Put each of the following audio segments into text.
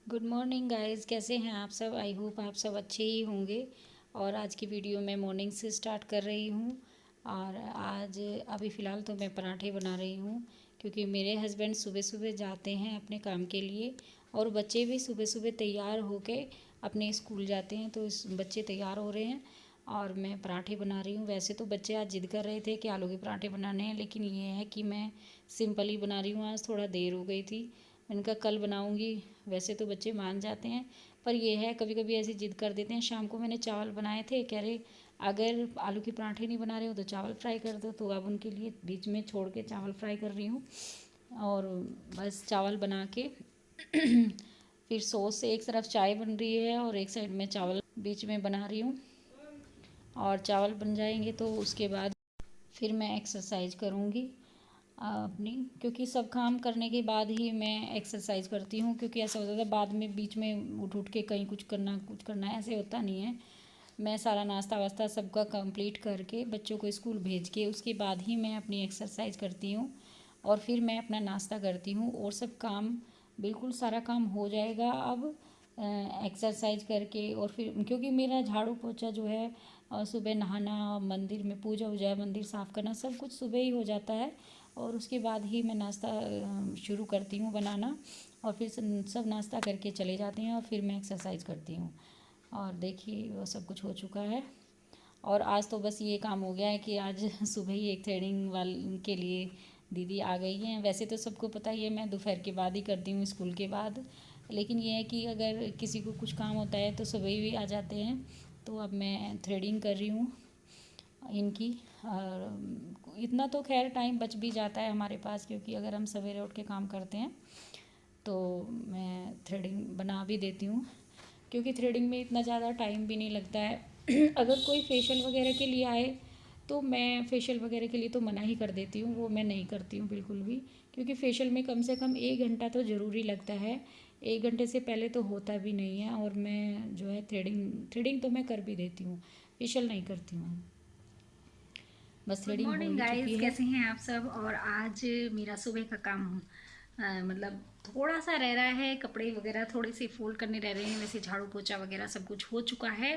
Good morning guys, कैसे हैं आप सब। आई होप आप सब अच्छे ही होंगे। और आज की वीडियो मैं मॉर्निंग से स्टार्ट कर रही हूँ। और आज अभी फ़िलहाल तो मैं पराठे बना रही हूँ, क्योंकि मेरे हस्बैंड सुबह सुबह जाते हैं अपने काम के लिए और बच्चे भी सुबह सुबह तैयार होके अपने स्कूल जाते हैं। तो इस बच्चे तैयार हो रहे हैं और मैं पराठे बना रही हूँ। वैसे तो बच्चे आज जिद कर रहे थे कि आलू के पराठे बनाने हैं, लेकिन ये है कि मैं सिंपल ही बना रही हूँ। आज थोड़ा देर हो गई थी, मैंने कहा कल बनाऊँगी। वैसे तो बच्चे मान जाते हैं, पर ये है कभी कभी ऐसी जिद कर देते हैं। शाम को मैंने चावल बनाए थे, कह रहे अगर आलू के पराठे नहीं बना रहे हो तो चावल फ्राई कर दो। तो अब उनके लिए बीच में छोड़ के चावल फ्राई कर रही हूँ। और बस चावल बना के फिर सॉस से एक तरफ चाय बन रही है और एक साइड में चावल बीच में बना रही हूँ। और चावल बन जाएंगे तो उसके बाद फिर मैं एक्सरसाइज करूँगी अपनी, क्योंकि सब काम करने के बाद ही मैं एक्सरसाइज करती हूँ। क्योंकि ऐसा होता था बाद में बीच में उठ उठ के कहीं कुछ करना ऐसे होता नहीं है। मैं सारा नाश्ता वास्ता सबका कंप्लीट करके बच्चों को स्कूल भेज के उसके बाद ही मैं अपनी एक्सरसाइज करती हूँ और फिर मैं अपना नाश्ता करती हूँ। और सब काम बिल्कुल सारा काम हो जाएगा अब एक्सरसाइज करके। और फिर क्योंकि मेरा झाड़ू पोछा जो है सुबह नहाना, मंदिर में पूजा वूजा, मंदिर साफ़ करना, सब कुछ सुबह ही हो जाता है। और उसके बाद ही मैं नाश्ता शुरू करती हूँ बनाना। और फिर सब नाश्ता करके चले जाते हैं और फिर मैं एक्सरसाइज करती हूँ। और देखिए वो सब कुछ हो चुका है। और आज तो बस ये काम हो गया है कि आज सुबह ही एक थ्रेडिंग वाले के लिए दीदी आ गई हैं। वैसे तो सबको पता ही है मैं दोपहर के बाद ही करती हूँ, स्कूल के बाद। लेकिन ये है कि अगर किसी को कुछ काम होता है तो सुबह ही आ जाते हैं। तो अब मैं थ्रेडिंग कर रही हूँ इनकी। और इतना तो खैर टाइम बच भी जाता है हमारे पास, क्योंकि अगर हम सवेरे उठ के काम करते हैं तो मैं थ्रेडिंग बना भी देती हूँ, क्योंकि थ्रेडिंग में इतना ज़्यादा टाइम भी नहीं लगता है। अगर कोई फेशियल वगैरह के लिए आए तो मैं फेशियल वगैरह के लिए तो मना ही कर देती हूँ, वो मैं नहीं करती हूँ बिल्कुल भी। क्योंकि फेशियल में कम से कम 1 घंटा तो ज़रूरी लगता है, 1 घंटे से पहले तो होता भी नहीं है। और मैं जो है थ्रेडिंग तो मैं कर भी देती हूँ, फेशियल नहीं करती हूँ। बस गुड थ्रेडिंग हो मॉर्निंग ही चुकी गाइस, है। कैसे हैं आप सब। और आज मेरा सुबह का काम मतलब थोड़ा सा रह रहा है, कपड़े वगैरह थोड़े से फोल्ड करने रह रहे हैं। वैसे झाड़ू पोछा वगैरह सब कुछ हो चुका है,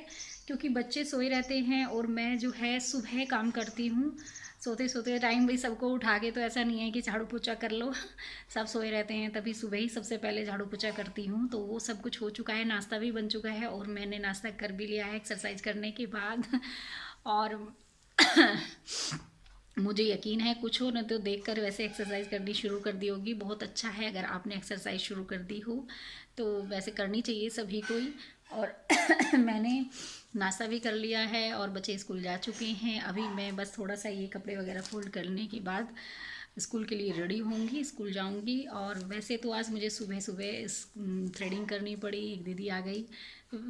क्योंकि बच्चे सोए रहते हैं और मैं जो है सुबह काम करती हूँ। सोते सोते टाइम भी सबको उठा के, तो ऐसा नहीं है कि झाड़ू पोछा कर लो। सब सोए रहते हैं तभी सुबह ही सबसे पहले झाड़ू पोछा करती हूँ। तो वो सब कुछ हो चुका है, नाश्ता भी बन चुका है और मैंने नाश्ता कर भी लिया है एक्सरसाइज करने के बाद। और मुझे यकीन है कुछ हो न तो देखकर वैसे एक्सरसाइज करनी शुरू कर दी होगी। बहुत अच्छा है अगर आपने एक्सरसाइज शुरू कर दी हो, तो वैसे करनी चाहिए सभी को ही। और मैंने नाश्ता भी कर लिया है और बच्चे स्कूल जा चुके हैं। अभी मैं बस थोड़ा सा ये कपड़े वगैरह फोल्ड करने के बाद स्कूल के लिए रेडी होंगी, स्कूल जाऊंगी। और वैसे तो आज मुझे सुबह सुबह थ्रेडिंग करनी पड़ी, एक दीदी आ गई।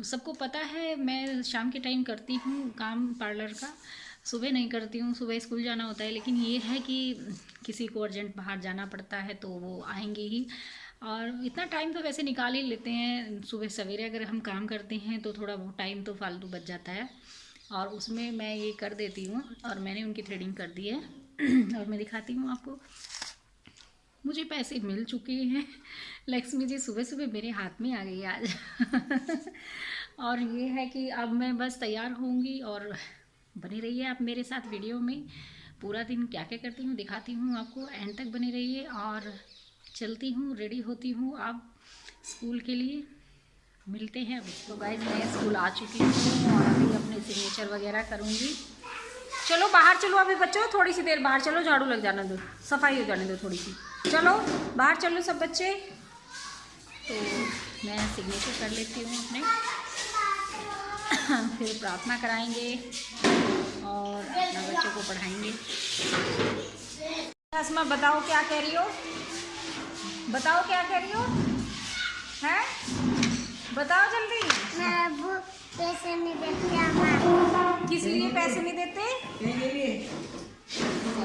सबको पता है मैं शाम के टाइम करती हूँ काम पार्लर का, सुबह नहीं करती हूँ, सुबह स्कूल जाना होता है। लेकिन ये है कि किसी को अर्जेंट बाहर जाना पड़ता है तो वो आएंगे ही। और इतना टाइम तो वैसे निकाल ही लेते हैं, सुबह सवेरे अगर हम काम करते हैं तो थोड़ा बहुत टाइम तो फालतू बच जाता है। और उसमें मैं ये कर देती हूँ और मैंने उनकी थ्रेडिंग कर दी है। और मैं दिखाती हूँ आपको, मुझे पैसे मिल चुके हैं। लक्ष्मी जी सुबह सुबह मेरे हाथ में आ गई आज। और ये है कि अब मैं बस तैयार होंगी और बने रहिए आप मेरे साथ वीडियो में। पूरा दिन क्या क्या करती हूँ दिखाती हूँ आपको, एंड तक बने रहिए। और चलती हूँ, रेडी होती हूँ अब स्कूल के लिए, मिलते हैं अभी। तो गाइस मैं स्कूल आ चुकी हूँ और अभी अपने सिग्नेचर वगैरह करूँगी। चलो बाहर चलो, अभी बच्चों थोड़ी सी देर बाहर चलो, झाड़ू लग जाने दो, सफाई हो जाने दो थोड़ी सी। चलो बाहर चलो सब बच्चे। तो मैं सिग्नेचर कर लेती हूँ अपने। फिर प्रार्थना कराएंगे और अपना बच्चों को पढ़ाएंगे। आसमा बताओ क्या कह रही हो, बताओ क्या कह रही हो, हैं बताओ जल्दी। पैसे नहीं देते। किस लिए पैसे नहीं देते?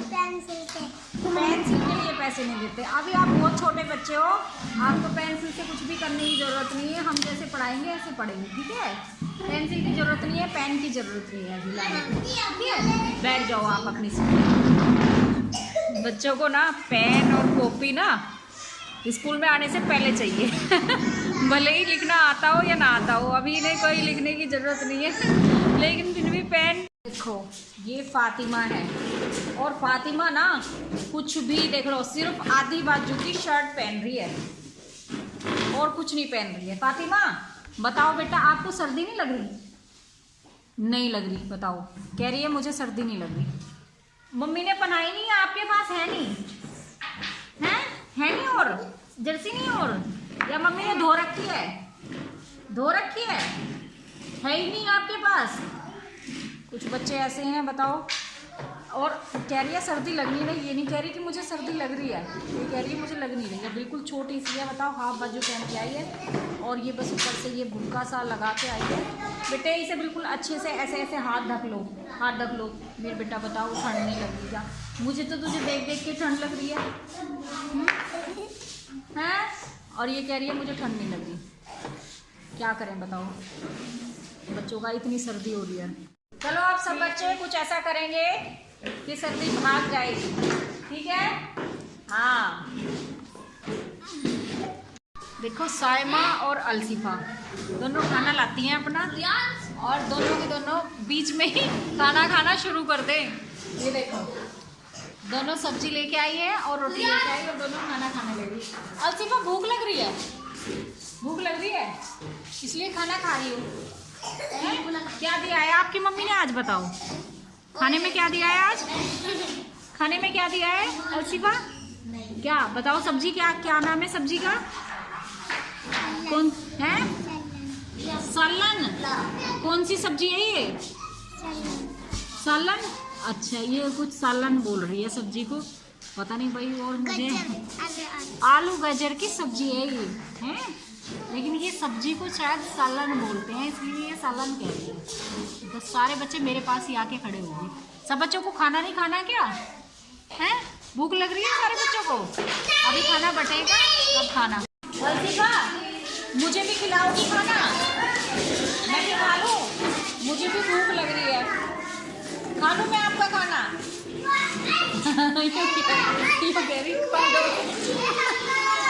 पेंसिल से। पेंसिल के लिए पैसे नहीं देते। अभी आप बहुत छोटे बच्चे हो, आपको पेंसिल से कुछ भी करने की ज़रूरत नहीं है। हम जैसे पढ़ाएंगे ऐसे पढ़ेंगे, ठीक है। पेंसिल की ज़रूरत नहीं है, पेन की ज़रूरत नहीं है अभी लाने की, ठीक है। बैठ जाओ आप अपनी सीट। बच्चों को ना पेन और कॉपी ना स्कूल में आने से पहले चाहिए। भले ही लिखना आता हो या ना आता हो, अभी इन्हें कोई लिखने की ज़रूरत नहीं है, लेकिन फिर भी पेन। देखो ये फातिमा है, और फातिमा ना कुछ भी देख लो, सिर्फ आधी बाजू की शर्ट पहन रही है और कुछ नहीं पहन रही है। फातिमा बताओ बेटा, आपको सर्दी नहीं लग रही? नहीं लग रही, बताओ। कह रही है मुझे सर्दी नहीं लग रही। मम्मी ने पहनाई नहीं है, आपके पास है नहीं है नहीं, और जर्सी नहीं, और या मम्मी ने धो रखी है? धो रखी है ही नहीं आपके पास। कुछ बच्चे ऐसे हैं, बताओ। और कह रही है सर्दी लग नहीं रही, ये नहीं कह रही कि मुझे सर्दी लग रही है, ये कह रही है मुझे लग नहीं रही है। बिल्कुल छोटी सी है, बताओ, हाफ बाजू पहन के आई है, और ये बस ऊपर से ये भुक्का सा लगा के आई है। बेटे इसे बिल्कुल अच्छे से ऐसे ऐसे हाथ ढक लो, हाथ ढक लो मेरे बेटा। बताओ ठंड नहीं लग रही क्या? मुझे तो तुझे देख देख के ठंड लग रही है, और ये कह रही है मुझे ठंड नहीं लग रही। क्या करें बताओ, बच्चों का इतनी सर्दी हो रही है। चलो आप सब बच्चे कुछ ऐसा करेंगे कि सर्दी भाग जाएगी, ठीक है? हाँ देखो, साइमा और अलसिफा दोनों खाना लाती हैं अपना, और दोनों के दोनों बीच में ही खाना खाना शुरू कर दें। ये देखो, दोनों सब्जी लेके आई है और रोटी लेके आई, और दोनों खाना खाने लगी। अलसिफा भूख लग रही है? भूख लग रही है इसलिए खाना खा रही हो? क्या दिया है आपकी मम्मी ने आज, बताओ खाने में क्या दिया है आज? खाने में क्या दिया है अलसिफा? क्या बताओ, सब्जी क्या क्या नाम है सब्जी का? कौन है? सालन। कौन सी सब्जी है ये? सालन। अच्छा, ये कुछ सालन बोल रही है सब्जी को, पता नहीं भाई। और मुझे आलू गाजर की सब्जी है ये, है, लेकिन ये सब्जी को शायद सालन बोलते हैं, इसलिए ये सालन कहते हैं। तो सारे बच्चे मेरे पास ही आके खड़े हो गए। सब बच्चों को खाना नहीं खाना क्या है? भूख लग रही है सारे बच्चों को? अभी खाना बटेगा अब खाना। अलसिफा मुझे भी खिलाओगी खाना? मैं भी खा लूँ? मुझे भी भूख लग रही है, खा लूँ मैं आपका खाना?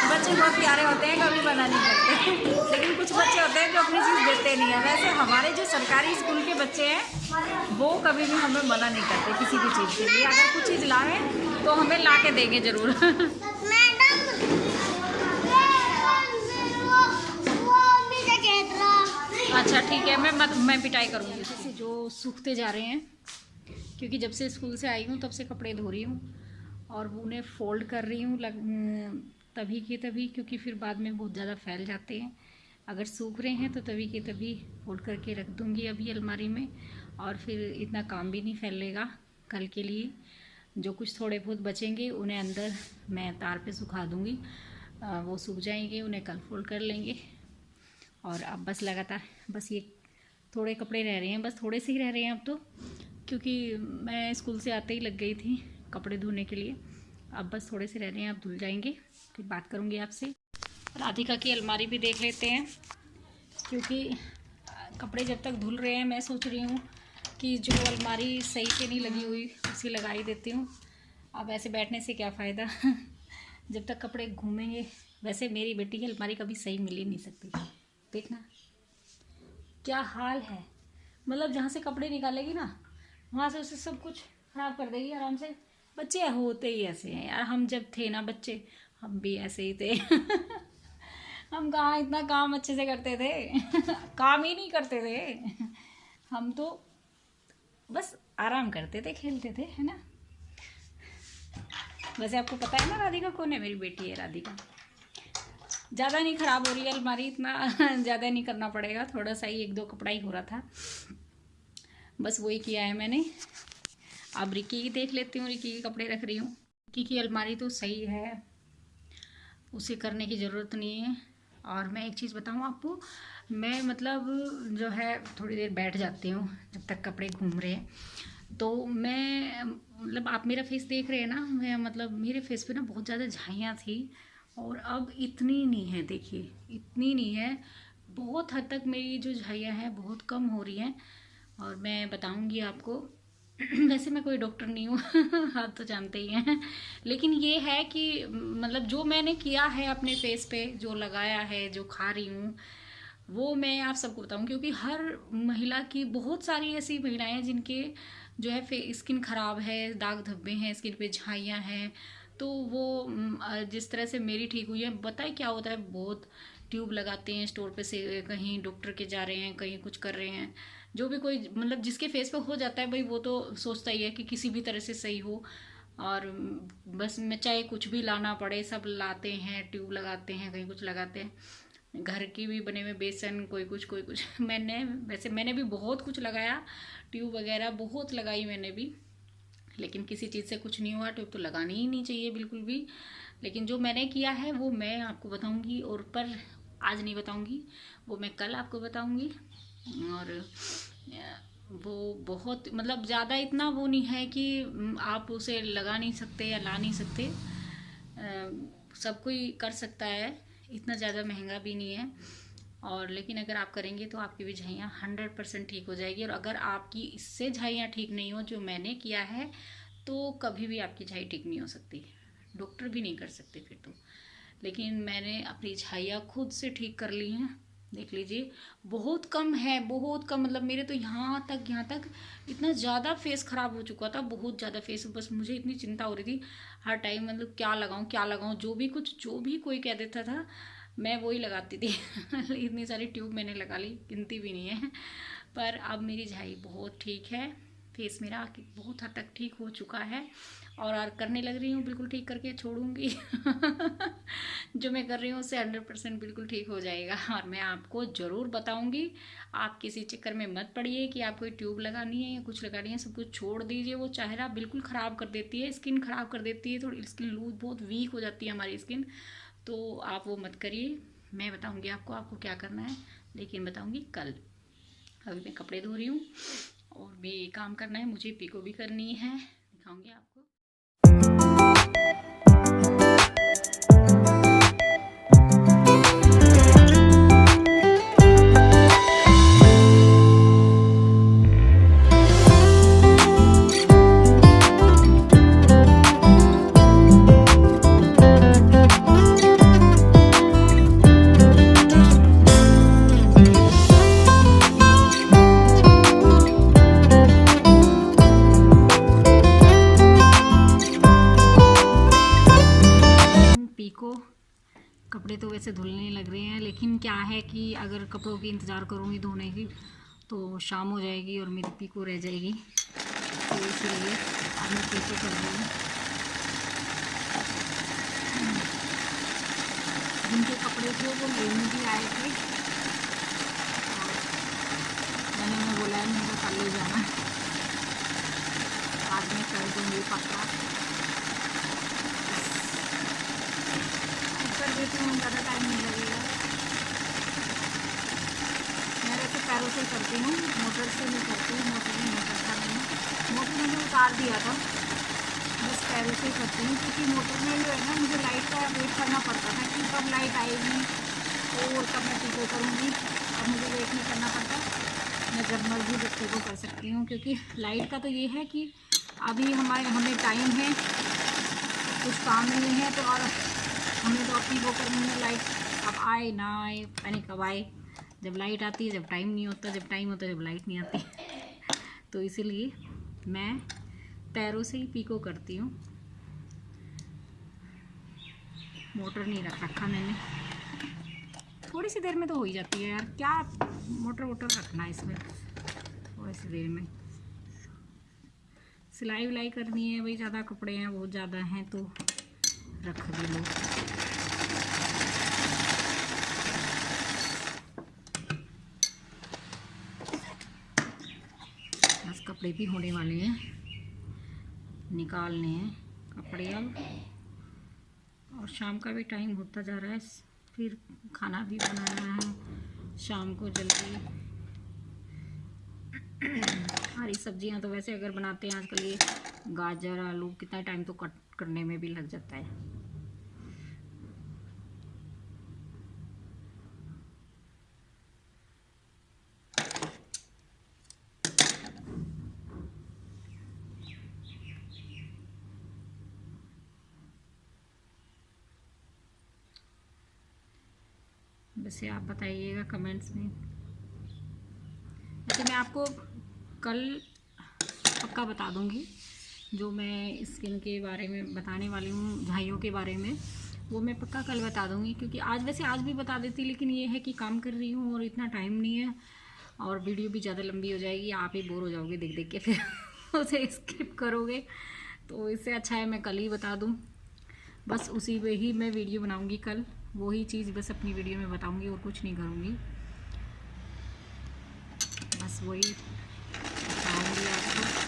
बच्चे बहुत प्यारे होते हैं, कभी मना नहीं करते, लेकिन कुछ बच्चे होते हैं जो अपनी चीज़ देते नहीं है। वैसे हमारे जो सरकारी स्कूल के बच्चे हैं वो कभी भी हमें मना नहीं करते किसी भी चीज़ के लिए। अगर कुछ चीज़ लाए तो हमें ला के देंगे ज़रूर। अच्छा ठीक है, मैं पिटाई करूँगी। जैसे जो सूखते जा रहे हैं, क्योंकि जब से स्कूल से आई हूँ तब से कपड़े धो रही हूँ और वो उन्हें फोल्ड कर रही हूँ तभी के तभी, क्योंकि फिर बाद में बहुत ज़्यादा फैल जाते हैं। अगर सूख रहे हैं तो तभी के तभी फोल्ड करके रख दूँगी अभी अलमारी में, और फिर इतना काम भी नहीं फैलेगा कल के लिए। जो कुछ थोड़े बहुत बचेंगे उन्हें अंदर मैं तार पे सुखा दूँगी, वो सूख जाएंगे, उन्हें कल फोल्ड कर लेंगे। और अब बस लगातार बस ये थोड़े कपड़े रह रहे हैं, बस थोड़े से ही रह रहे हैं अब तो, क्योंकि मैं स्कूल से आते ही लग गई थी कपड़े धोने के लिए। अब बस थोड़े से रह रहे हैं, अब धुल जाएंगे, फिर बात करूँगी आपसे। राधिका की अलमारी भी देख लेते हैं, क्योंकि कपड़े जब तक धुल रहे हैं मैं सोच रही हूँ कि जो अलमारी सही से नहीं लगी हुई उसे लगा ही देती हूँ। अब ऐसे बैठने से क्या फ़ायदा जब तक कपड़े घूमेंगे। वैसे मेरी बेटी की अलमारी कभी सही मिल ही नहीं सकती, देखना क्या हाल है। मतलब जहाँ से कपड़े निकालेगी ना वहाँ से उसे सब कुछ ख़राब कर देगी आराम से। बच्चे होते ही ऐसे हैं यार, हम जब थे ना बच्चे हम भी ऐसे ही थे हम कहाँ इतना काम अच्छे से करते थे काम ही नहीं करते थे हम तो, बस आराम करते थे, खेलते थे, है ना। वैसे आपको पता है ना राधिका कौन है? मेरी बेटी है राधिका। ज़्यादा नहीं ख़राब हो रही है अलमारी, इतना ज़्यादा नहीं करना पड़ेगा, थोड़ा सा ही 1-2 कपड़ा ही हो रहा था, बस वही किया है मैंने। अब रिकी की देख लेती हूँ, रिकी के कपड़े रख रही हूँ। रिकी की अलमारी तो सही है, उसे करने की ज़रूरत नहीं है। और मैं एक चीज़ बताऊँ आपको, मैं मतलब जो है थोड़ी देर बैठ जाती हूँ जब तक कपड़े घूम रहे हैं, तो मैं मतलब आप मेरा फेस देख रहे हैं ना, मैं मतलब मेरे फेस पे ना बहुत ज़्यादा झाइयाँ थी और अब इतनी नहीं है, देखिए इतनी नहीं है, बहुत हद तक मेरी जो झाइयाँ हैं बहुत कम हो रही हैं। और मैं बताऊंगी आपको वैसे मैं कोई डॉक्टर नहीं हूँ आप तो जानते ही हैं, लेकिन ये है कि मतलब जो मैंने किया है अपने फेस पे, जो लगाया है, जो खा रही हूँ, वो मैं आप सबको बताऊँ, क्योंकि हर महिला की, बहुत सारी ऐसी महिलाएं हैं जिनके जो है स्किन खराब है, दाग धब्बे हैं, स्किन पे झाइयाँ हैं। तो वो जिस तरह से मेरी ठीक हुई है, बताए क्या होता है, बहुत ट्यूब लगाते हैं स्टोर पे से, कहीं डॉक्टर के जा रहे हैं, कहीं कुछ कर रहे हैं, जो भी कोई मतलब जिसके फेस पे हो जाता है भाई, वो तो सोचता ही है कि किसी भी तरह से सही हो। और बस मैं चाहे कुछ भी लाना पड़े, सब लाते हैं, ट्यूब लगाते हैं, कहीं कुछ लगाते हैं, घर की भी बने हुए बेसन, कोई कुछ मैंने भी बहुत कुछ लगाया, ट्यूब वगैरह बहुत लगाई मैंने भी, लेकिन किसी चीज़ से कुछ नहीं हुआ। ट्यूब तो लगानी ही नहीं चाहिए बिल्कुल भी। लेकिन जो मैंने किया है वो मैं आपको बताऊंगी, और पर आज नहीं बताऊंगी, वो मैं कल आपको बताऊंगी। और वो बहुत मतलब ज़्यादा इतना वो नहीं है कि आप उसे लगा नहीं सकते या ला नहीं सकते, सब कोई कर सकता है, इतना ज़्यादा महंगा भी नहीं है। और लेकिन अगर आप करेंगे तो आपकी भी झाइयाँ 100% ठीक हो जाएगी। और अगर आपकी इससे झाइयाँ ठीक नहीं हो जो मैंने किया है, तो कभी भी आपकी झाई ठीक नहीं हो सकती, डॉक्टर भी नहीं कर सकते फिर तो। लेकिन मैंने अपनी झाइयाँ खुद से ठीक कर ली हैं, देख लीजिए, बहुत कम है, बहुत कम, मतलब मेरे तो यहाँ तक इतना ज़्यादा फेस ख़राब हो चुका था, बहुत ज़्यादा फेस, बस मुझे इतनी चिंता हो रही थी हर टाइम, मतलब क्या लगाऊँ, जो भी कोई कह देता था मैं वही लगाती थी इतनी सारी ट्यूब मैंने लगा ली, गिनती भी नहीं है। पर अब मेरी झाई बहुत ठीक है, फेस मेरा बहुत हद तक ठीक हो चुका है, और करने लग रही हूँ, बिल्कुल ठीक करके छोड़ूंगी जो मैं कर रही हूँ उससे 100% बिल्कुल ठीक हो जाएगा, और मैं आपको ज़रूर बताऊंगी। आप किसी चक्कर में मत पड़िए कि आप कोई ट्यूब लगानी है या कुछ लगानी है, सब कुछ छोड़ दीजिए, वो चेहरा बिल्कुल ख़राब कर देती है, स्किन ख़राब कर देती है, थोड़ी स्किन लूज, बहुत वीक हो जाती है हमारी स्किन, तो आप वो मत करिए। मैं बताऊंगी आपको क्या करना है, लेकिन बताऊंगी कल। अभी मैं कपड़े धो रही हूँ और भी काम करना है मुझे, पीको भी करनी है, दिखाऊंगी आपको। कपड़े तो वैसे धुलने लग रहे हैं, लेकिन क्या है कि अगर कपड़ों की इंतज़ार करूँगी धोने की तो शाम हो जाएगी और मेरी पीको रह जाएगी, तो इसलिए अब मैं पीको कर रही हूँ। जिनके कपड़े थे वो लेने भी आए थे, और मैंने बोला है मेरे को कल ले जाना, बाद में कर दूँगी पक्का, कर देती हूँ, ज़्यादा टाइम नहीं लगेगा। मैं वैसे पैरों से करती हूँ, मोटर से नहीं करती हूँ, मोटर में नहीं करता मैंने, मोटर मैंने उतार दिया था, बस पैरों से ही करती हूँ, क्योंकि मोटर में जो है ना मुझे लाइट का वेट करना पड़ता था कि कब लाइट आएगी और तब मैं पीको करूँगी, अब मुझे वेट नहीं करना पड़ता, मैं जब मर्जी जब पीको कर सकती हूँ। क्योंकि लाइट का तो ये है कि अभी हमें टाइम है, कुछ काम नहीं है, तो और हमें तो अपनी वो करनी है, लाइट अब आए ना आए पता नहीं कब आए, जब लाइट आती है, जब टाइम नहीं होता, जब टाइम होता है जब लाइट नहीं आती तो इसीलिए मैं पैरों से ही पीको करती हूँ, मोटर नहीं रखा मैंने, थोड़ी सी देर में तो हो ही जाती है यार, क्या मोटर रखना है इसमें, थोड़ी सी देर में। सिलाई विलाई करनी है भाई, ज़्यादा कपड़े हैं, बहुत ज़्यादा हैं तो रख भी लो। बस कपड़े भी होने वाले हैं, निकालने हैं कपड़े अब, और शाम का भी टाइम होता जा रहा है, फिर खाना भी बनाना है शाम को जल्दी। हरी सब्जियां तो वैसे अगर बनाते हैं आजकल, ये गाजर आलू कितना टाइम तो कट करने में भी लग जाता है। वैसे आप बताइएगा कमेंट्स में। वैसे मैं आपको कल पक्का बता दूंगी, जो मैं स्किन के बारे में बताने वाली हूँ, झाइयों के बारे में, वो मैं पक्का कल बता दूंगी। क्योंकि आज वैसे आज भी बता देती, लेकिन ये है कि काम कर रही हूँ और इतना टाइम नहीं है, और वीडियो भी ज़्यादा लंबी हो जाएगी, आप ही बोर हो जाओगे देख देख के, फिर उसे स्किप करोगे। तो इससे अच्छा है मैं कल ही बता दूँ। बस उसी पे ही मैं वीडियो बनाऊँगी कल, वही चीज़ बस अपनी वीडियो में बताऊँगी और कुछ नहीं करूँगी, बस वही बताऊँगी आपको।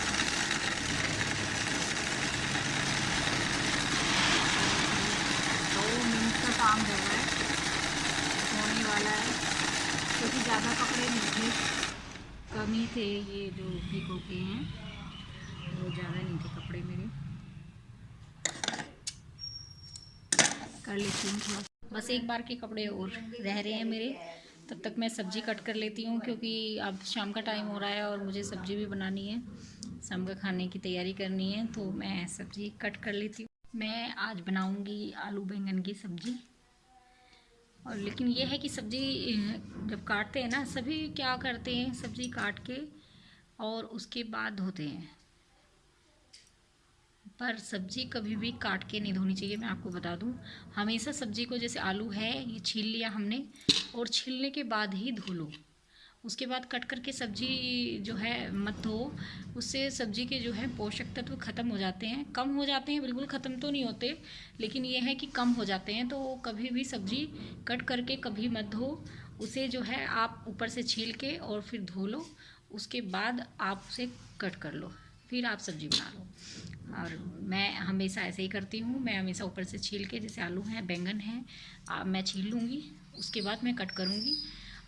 काम हो रहा है, होने वाला है, क्योंकि ज़्यादा कपड़े नहीं थे, कम ही थे, ये जो पीको के हैं वो ज़्यादा नहीं थे कपड़े मेरे। कर लेती हूँ थोड़ा, बस एक बार के कपड़े और रह रहे हैं मेरे, तब तक मैं सब्ज़ी कट कर लेती हूँ, क्योंकि अब शाम का टाइम हो रहा है और मुझे सब्ज़ी भी बनानी है, शाम का खाने की तैयारी करनी है, तो मैं सब्ज़ी कट कर लेती हूँ। मैं आज बनाऊँगी आलू बैंगन की सब्ज़ी। और लेकिन ये है कि सब्ज़ी जब काटते हैं ना, सभी क्या करते हैं, सब्ज़ी काट के और उसके बाद धोते हैं, पर सब्ज़ी कभी भी काट के नहीं धोनी चाहिए। मैं आपको बता दूं, हमेशा सब्ज़ी को, जैसे आलू है ये छील लिया हमने, और छीलने के बाद ही धो लो, उसके बाद कट करके सब्ज़ी जो है मत धो, उससे सब्ज़ी के जो है पोषक तत्व ख़त्म हो जाते हैं, कम हो जाते हैं, बिल्कुल ख़त्म तो नहीं होते, लेकिन ये है कि कम हो जाते हैं। तो कभी भी सब्ज़ी कट करके कभी मत धो, उसे जो है आप ऊपर से छील के और फिर धो लो, उसके बाद आप उसे कट कर लो, फिर आप सब्ज़ी बना लो। और मैं हमेशा ऐसे ही करती हूँ, मैं हमेशा ऊपर से छील के, जैसे आलू हैं बैंगन हैं, मैं छील लूँगी, उसके बाद मैं कट करूँगी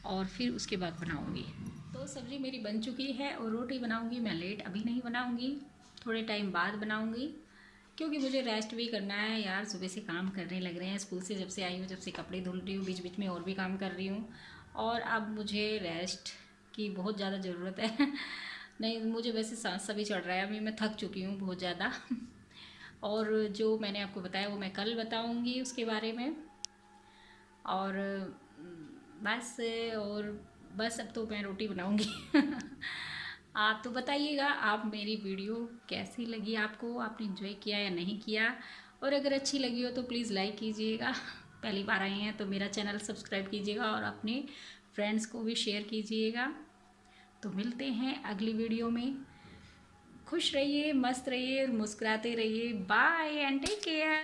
और फिर उसके बाद बनाऊँगी। तो सब्ज़ी मेरी बन चुकी है और रोटी बनाऊँगी मैं लेट, अभी नहीं बनाऊँगी, थोड़े टाइम बाद बनाऊँगी, क्योंकि मुझे रेस्ट भी करना है यार। सुबह से काम करने लग रहे हैं, स्कूल से जब से आई हूँ, जब से कपड़े धुल रही हूँ, बीच बीच में और भी काम कर रही हूँ, और अब मुझे रेस्ट की बहुत ज़्यादा ज़रूरत है। नहीं, मुझे वैसे सांस सभी चढ़ रहा है, अभी मैं थक चुकी हूँ बहुत ज़्यादा। और जो मैंने आपको बताया वो मैं कल बताऊँगी उसके बारे में। और बस, और बस अब तो मैं रोटी बनाऊँगी। आप तो बताइएगा, आप मेरी वीडियो कैसी लगी आपको, आपने एंजॉय किया या नहीं किया, और अगर अच्छी लगी हो तो प्लीज़ लाइक कीजिएगा। पहली बार आए हैं तो मेरा चैनल सब्सक्राइब कीजिएगा और अपने फ्रेंड्स को भी शेयर कीजिएगा। तो मिलते हैं अगली वीडियो में। खुश रहिए, मस्त रहिए और मुस्कुराते रहिए। Bye and take care.